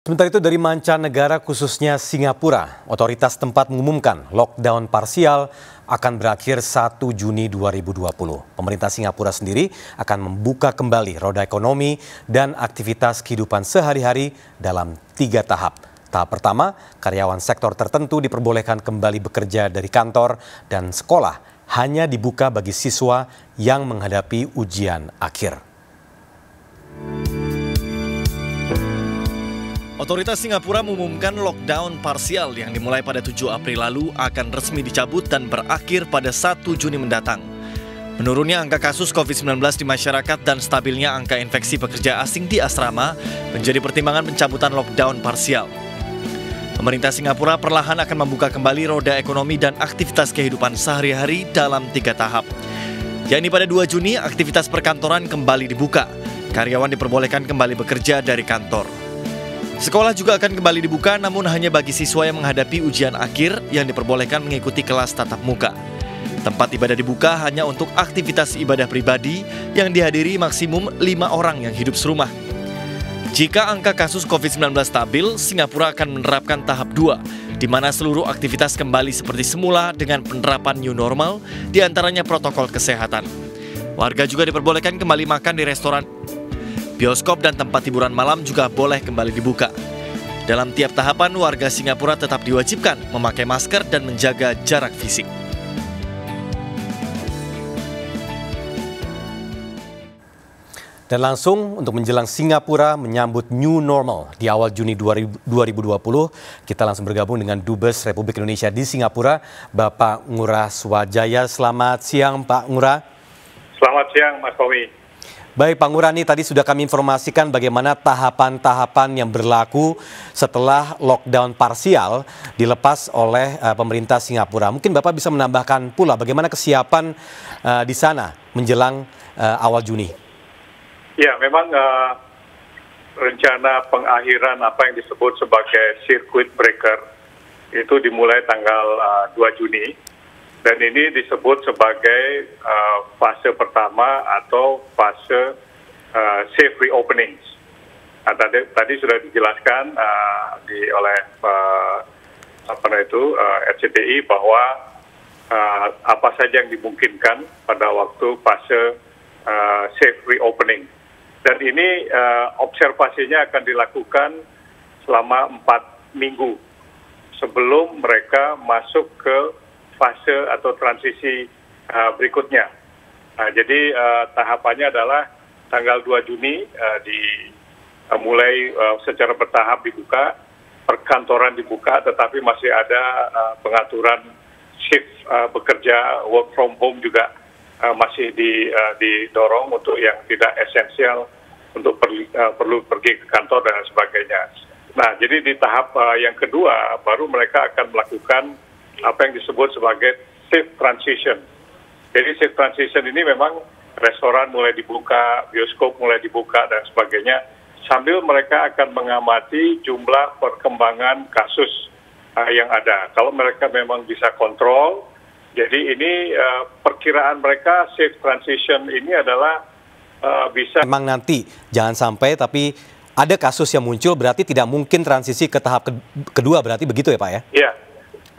Sementara itu dari mancanegara khususnya Singapura, otoritas tempat mengumumkan lockdown parsial akan berakhir 1 Juni 2020. Pemerintah Singapura sendiri akan membuka kembali roda ekonomi dan aktivitas kehidupan sehari-hari dalam 3 tahap. Tahap pertama, karyawan sektor tertentu diperbolehkan kembali bekerja dari kantor dan sekolah hanya dibuka bagi siswa yang menghadapi ujian akhir. Otoritas Singapura mengumumkan lockdown parsial yang dimulai pada 7 April lalu akan resmi dicabut dan berakhir pada 1 Juni mendatang. Menurunnya angka kasus COVID-19 di masyarakat dan stabilnya angka infeksi pekerja asing di asrama menjadi pertimbangan pencabutan lockdown parsial. Pemerintah Singapura perlahan akan membuka kembali roda ekonomi dan aktivitas kehidupan sehari-hari dalam 3 tahap. Yakni pada 2 Juni, aktivitas perkantoran kembali dibuka. Karyawan diperbolehkan kembali bekerja dari kantor. Sekolah juga akan kembali dibuka, namun hanya bagi siswa yang menghadapi ujian akhir yang diperbolehkan mengikuti kelas tatap muka. Tempat ibadah dibuka hanya untuk aktivitas ibadah pribadi yang dihadiri maksimum 5 orang yang hidup serumah. Jika angka kasus COVID-19 stabil, Singapura akan menerapkan tahap 2, di mana seluruh aktivitas kembali seperti semula dengan penerapan new normal, diantaranya protokol kesehatan. Warga juga diperbolehkan kembali makan di restoran. Bioskop dan tempat hiburan malam juga boleh kembali dibuka. Dalam tiap tahapan, warga Singapura tetap diwajibkan memakai masker dan menjaga jarak fisik. Dan langsung untuk menjelang Singapura menyambut new normal di awal Juni 2020, kita langsung bergabung dengan Dubes Republik Indonesia di Singapura, Bapak Ngurah Swajaya. Selamat siang, Pak Ngurah. Selamat siang, Mas Tommy. Baik, Pak Ngurah, tadi sudah kami informasikan bagaimana tahapan-tahapan yang berlaku setelah lockdown parsial dilepas oleh pemerintah Singapura. Mungkin Bapak bisa menambahkan pula bagaimana kesiapan di sana menjelang awal Juni. Ya, memang rencana pengakhiran apa yang disebut sebagai circuit breaker itu dimulai tanggal 2 Juni. Dan ini disebut sebagai fase pertama atau fase safe reopenings. Nah, tadi sudah dijelaskan oleh RCTI bahwa apa saja yang dimungkinkan pada waktu fase safe reopening. Dan ini observasinya akan dilakukan selama 4 minggu sebelum mereka masuk ke fase atau transisi berikutnya. Nah, jadi tahapannya adalah tanggal 2 Juni mulai secara bertahap dibuka, perkantoran dibuka, tetapi masih ada pengaturan shift bekerja, work from home juga masih didorong untuk yang tidak esensial untuk perlu pergi ke kantor dan sebagainya. Nah, jadi di tahap yang kedua baru mereka akan melakukan apa yang disebut sebagai safe transition. Jadi safe transition ini memang restoran mulai dibuka, bioskop mulai dibuka dan sebagainya, sambil mereka akan mengamati jumlah perkembangan kasus yang ada. Kalau mereka memang bisa kontrol, jadi ini perkiraan mereka safe transition ini adalah bisa. Memang nanti jangan sampai tapi ada kasus yang muncul berarti tidak mungkin transisi ke tahap kedua, berarti begitu ya Pak ya? Iya.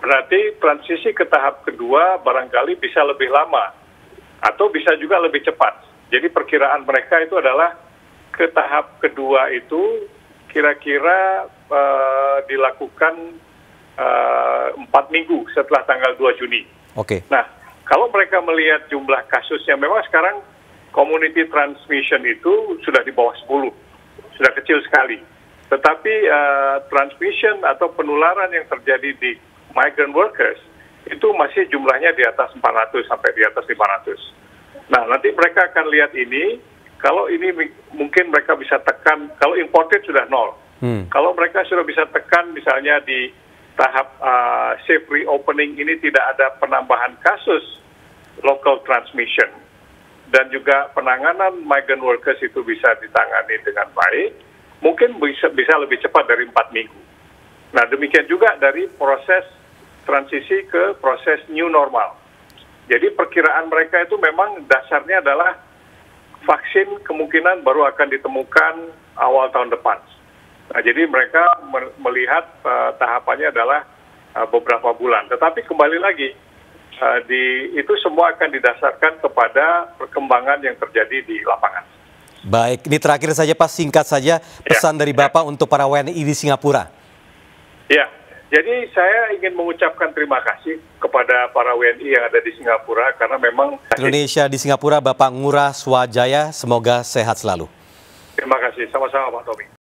Berarti transisi ke tahap kedua barangkali bisa lebih lama atau bisa juga lebih cepat. Jadi perkiraan mereka itu adalah ke tahap kedua itu kira-kira dilakukan 4 minggu setelah tanggal 2 Juni. Oke. Nah, kalau mereka melihat jumlah kasusnya, memang sekarang community transmission itu sudah di bawah 10, sudah kecil sekali. Tetapi transmission atau penularan yang terjadi di migrant workers itu masih jumlahnya di atas 400 sampai di atas 500. Nah, nanti mereka akan lihat ini, kalau ini mungkin mereka bisa tekan, kalau imported sudah 0. Kalau mereka sudah bisa tekan misalnya di tahap safe reopening ini tidak ada penambahan kasus local transmission dan juga penanganan migrant workers itu bisa ditangani dengan baik, mungkin bisa lebih cepat dari 4 minggu. Nah, demikian juga dari proses transisi ke proses new normal. Jadi perkiraan mereka itu memang dasarnya adalah vaksin kemungkinan baru akan ditemukan awal tahun depan. Nah, jadi mereka melihat tahapannya adalah beberapa bulan. Tetapi kembali lagi, itu semua akan didasarkan kepada perkembangan yang terjadi di lapangan. Baik, ini terakhir saja Pak, singkat saja pesan dari Bapak untuk para WNI di Singapura. Ya, jadi saya ingin mengucapkan terima kasih kepada para WNI yang ada di Singapura karena memang Indonesia di Singapura, Bapak Ngurah Swajaya, semoga sehat selalu. Terima kasih, sama-sama Pak Tommy.